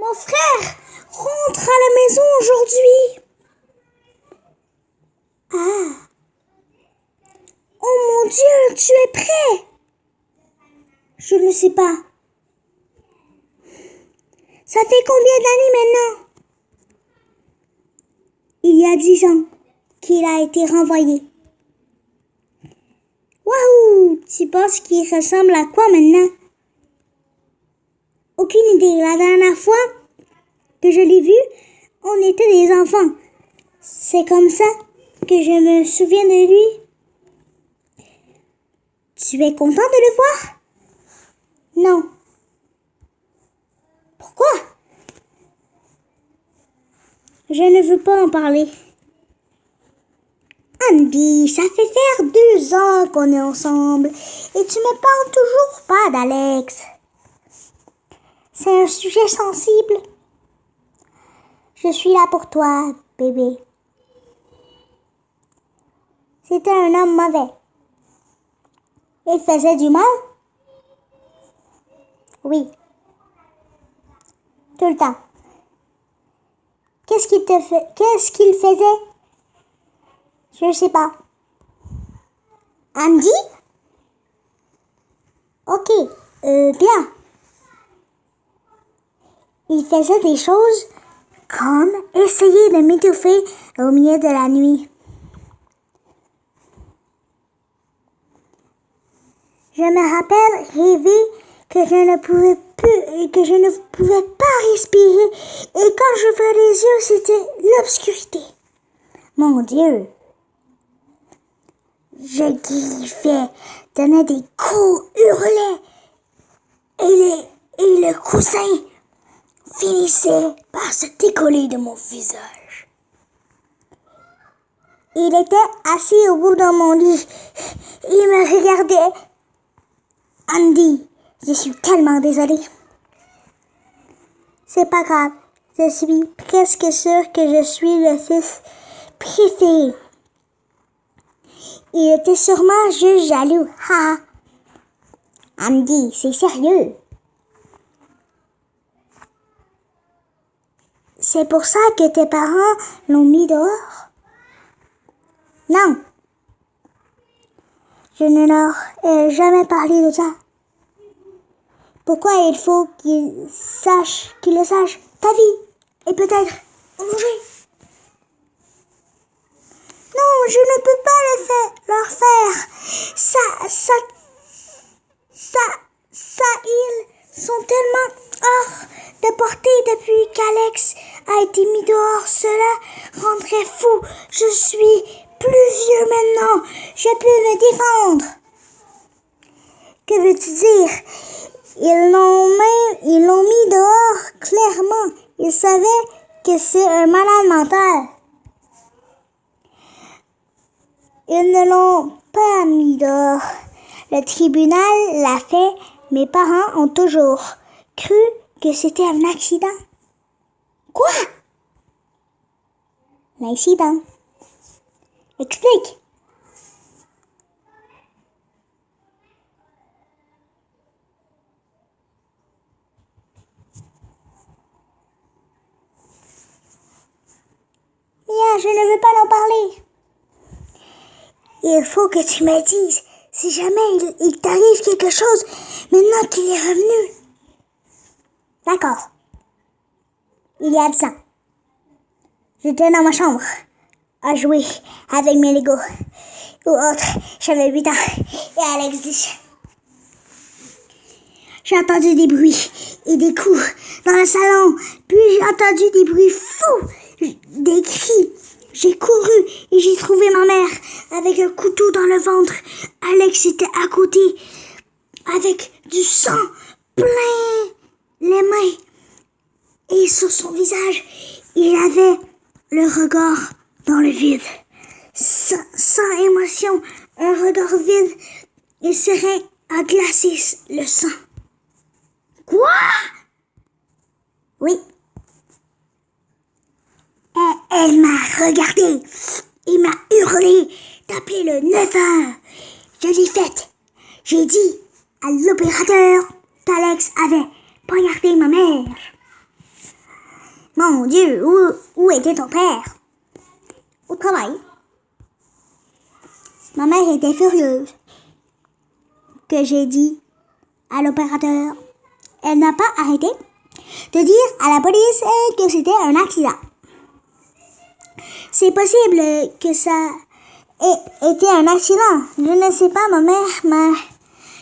Mon frère rentre à la maison aujourd'hui. Ah. Oh mon Dieu, tu es prêt? Je ne sais pas. Ça fait combien d'années maintenant? Il y a 10 ans qu'il a été renvoyé. Waouh! Tu penses qu'il ressemble à quoi maintenant? Aucune idée. La dernière fois que je l'ai vu, on était des enfants. C'est comme ça que je me souviens de lui. Tu es content de le voir? Non. Pourquoi? Je ne veux pas en parler. Andy, ça fait faire 2 ans qu'on est ensemble et tu me parles toujours pas d'Alex. C'est un sujet sensible. Je suis là pour toi, bébé. C'était un homme mauvais. Il faisait du mal? Oui. Tout le temps. Qu'est-ce qu'il faisait? Je ne sais pas. Andy? Ok, bien. Il faisait des choses comme essayer de m'étouffer au milieu de la nuit. Je me rappelle rêver que je ne pouvais pas respirer et quand j'ouvrais les yeux, c'était l'obscurité. Mon Dieu! Je griffais, donnais des coups, hurlais et le coussin finissait par se décoller de mon visage. Il était assis au bout de mon lit. Il me regardait. Andy, je suis tellement désolée. C'est pas grave. Je suis presque sûre que je suis le fils préféré. Il était sûrement juste jaloux. Ha! Andy, c'est sérieux. C'est pour ça que tes parents l'ont mis dehors? Non. Je ne leur ai jamais parlé de ça. Pourquoi il faut qu'ils le sachent? Ta vie et peut-être en manger. Non, je ne peux pas leur faire. Ils sont tellement hors de portée depuis qu'Alex a été mis dehors. Cela rendrait fou. Je suis plus vieux maintenant. Je peux me défendre. Que veux-tu dire? Ils l'ont mis dehors, clairement. Ils savaient que c'est un malade mental. Ils ne l'ont pas mis dehors. Le tribunal l'a fait. Mes parents ont toujours cru que c'était un accident. Quoi? L'accident. Explique. Mia, je ne veux pas en parler. Il faut que tu me dises si jamais il t'arrive quelque chose maintenant qu'il est revenu. D'accord. Il y a 10 ans. J'étais dans ma chambre à jouer avec mes Legos ou autre. J'avais 8 ans et Alex 10. J'ai entendu des bruits et des coups dans le salon. Puis j'ai entendu des bruits fous, des cris. J'ai couru et j'ai trouvé ma mère avec un couteau dans le ventre. Alex était à côté avec du sang plein les mains. Et sur son visage, il avait le regard dans le vide. Sans émotion, un regard vide et serein à glacer le sang. Quoi? Oui. Elle m'a regardé et m'a hurlé d'appeler le 911. Je l'ai fait. J'ai dit à l'opérateur qu'Alex avait poignardé ma mère. su où était ton père. Au travail. Ma mère était furieuse. Que j'ai dit à l'opérateur. Elle n'a pas arrêté de dire à la police que c'était un accident. C'est possible que ça ait été un accident. Je ne sais pas, ma mère m'a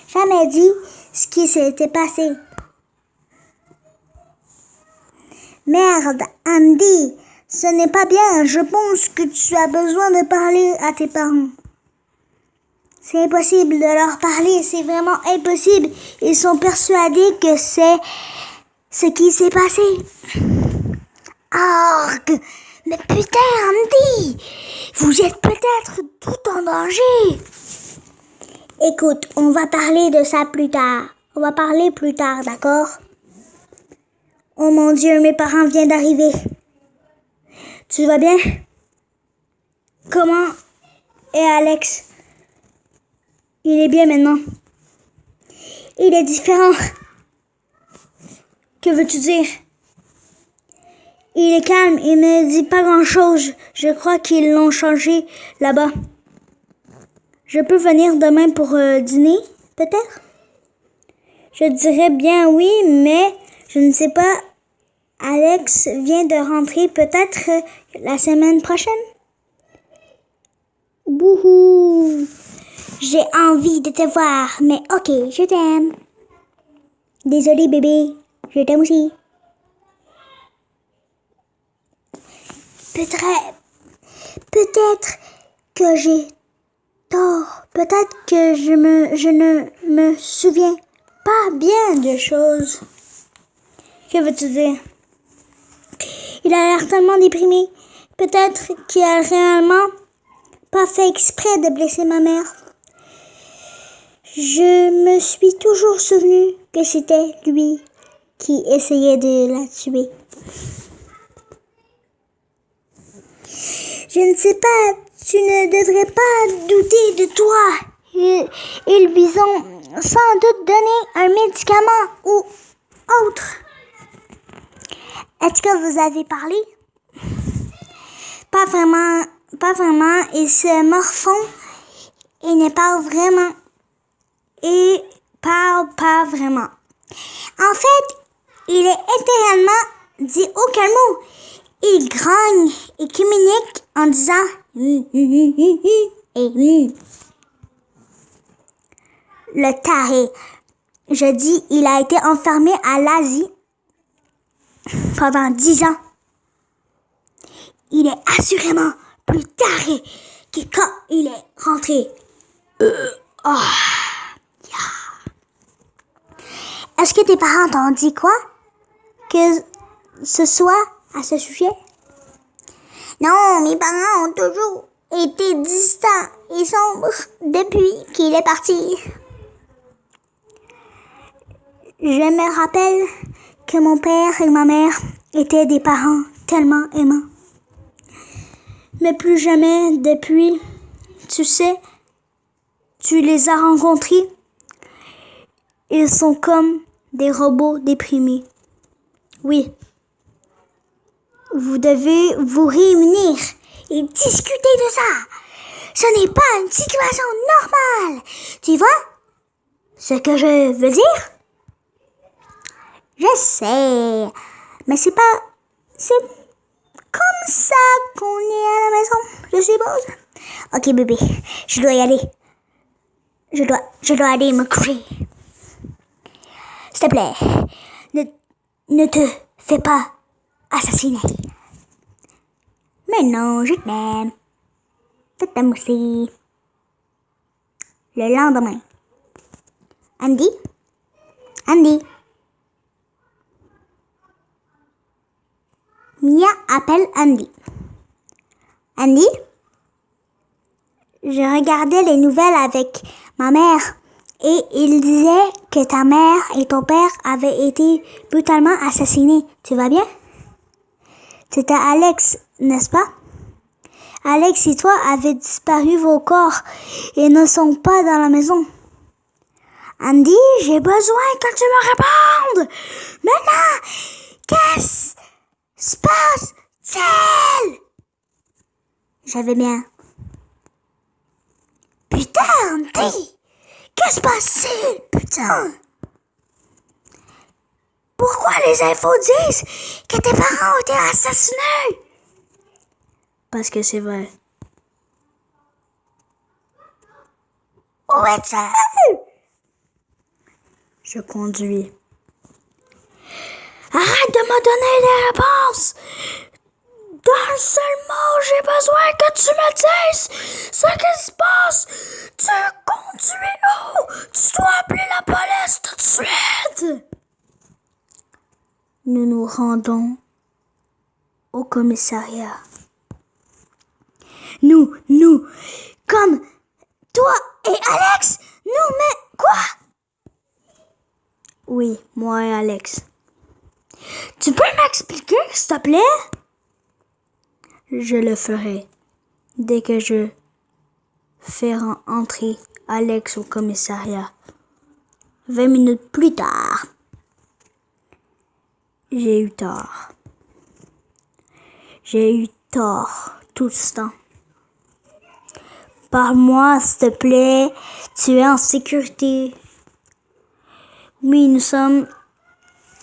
jamais dit ce qui s'était passé. Merde, Andy, ce n'est pas bien. Je pense que tu as besoin de parler à tes parents. C'est impossible de leur parler, c'est vraiment impossible. Ils sont persuadés que c'est ce qui s'est passé. Arg! Mais putain, Andy! Vous êtes peut-être tout en danger. Écoute, on va parler de ça plus tard. On va parler plus tard, d'accord? Oh mon Dieu, mes parents viennent d'arriver. Tu vas bien? Comment est Alex? Il est bien maintenant. Il est différent. Que veux-tu dire? Il est calme, il me dit pas grand-chose. Je crois qu'ils l'ont changé là-bas. Je peux venir demain pour dîner, peut-être? Je dirais bien oui, mais je ne sais pas. Alex vient de rentrer peut-être la semaine prochaine. Bouhou! J'ai envie de te voir, mais ok, je t'aime. Désolée bébé, je t'aime aussi. Peut-être que j'ai tort. Peut-être que je ne me souviens pas bien de choses. Que veux-tu dire? Il a l'air tellement déprimé. Peut-être qu'il a réellement pas fait exprès de blesser ma mère. Je me suis toujours souvenu que c'était lui qui essayait de la tuer. Je ne sais pas, tu ne devrais pas douter de toi. Ils lui ont sans doute donné un médicament ou autre. Est-ce que vous avez parlé? Pas vraiment. Ils se morfondent et ne parlent vraiment. Et parle pas vraiment. En fait, il est littéralement dit aucun mot. Il grogne et communique en disant et Le taré. Je dis, il a été enfermé à l'Asie pendant 10 ans. Il est assurément plus taré que quand il est rentré. Est-ce que tes parents t'ont dit quoi? Que ce soit à ce sujet? Non, mes parents ont toujours été distants et sombres depuis qu'il est parti. Je me rappelle que mon père et ma mère étaient des parents tellement aimants. Mais plus jamais depuis, tu sais, tu les as rencontrés. Ils sont comme des robots déprimés. Oui. Vous devez vous réunir et discuter de ça. Ce n'est pas une situation normale. Tu vois ce que je veux dire? Je sais. Mais c'est comme ça qu'on est à la maison, je suppose. Ok bébé, je dois y aller. Je dois aller me coucher. S'il te plaît, ne te fais pas assassiner. Mais non, je t'aime. Je t'aime aussi. Le lendemain. Andy? Mia appelle Andy. Andy? Je regardais les nouvelles avec ma mère et il disait que ta mère et ton père avaient été brutalement assassinés. Tu vas bien? C'était Alex, n'est-ce pas? Alex et toi avez disparu, vos corps et ne sont pas dans la maison. Andy, j'ai besoin que tu me répondes. Maintenant, qu'est-ce se passe-t-il? J'avais bien. Putain, dis! Que se passe-t-il, putain? Pourquoi les infos disent que tes parents ont été assassinés? Parce que c'est vrai. Où es-tu? Je conduis. Arrête de me donner des réponses! D'un seul mot, j'ai besoin que tu me dises ce qui se passe! Tu conduis où? Tu dois appeler la police tout de suite! Nous nous rendons au commissariat. Nous, comme toi et Alex, nous, mais quoi? Oui, moi et Alex. Tu peux m'expliquer, s'il te plaît? Je le ferai dès que je fais entrer Alex au commissariat. 20 minutes plus tard. J'ai eu tort. J'ai eu tort tout ce temps. Parle-moi, s'il te plaît. Tu es en sécurité. Oui, nous sommes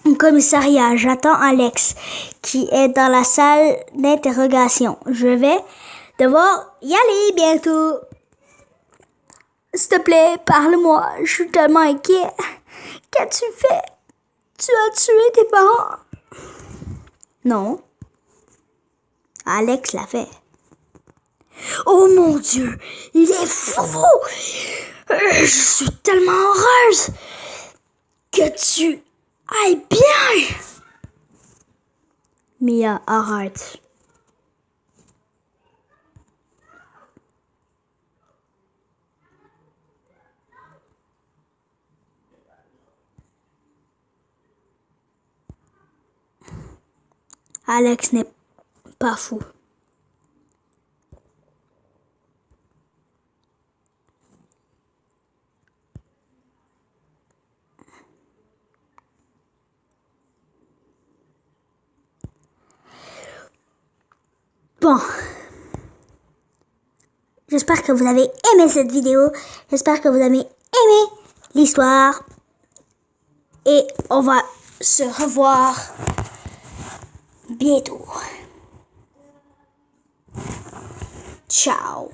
au commissariat. J'attends Alex, qui est dans la salle d'interrogation. Je vais devoir y aller bientôt. S'il te plaît, parle-moi. Je suis tellement inquiet. Qu'as-tu fait? Tu as tué tes parents? Non. Alex l'a fait. Oh mon Dieu, il est fou! Je suis tellement heureuse que tu ailles bien. Mia, arrête. Alex n'est pas fou. Bon, j'espère que vous avez aimé cette vidéo. J'espère que vous avez aimé l'histoire. Et on va se revoir bientôt. Ciao.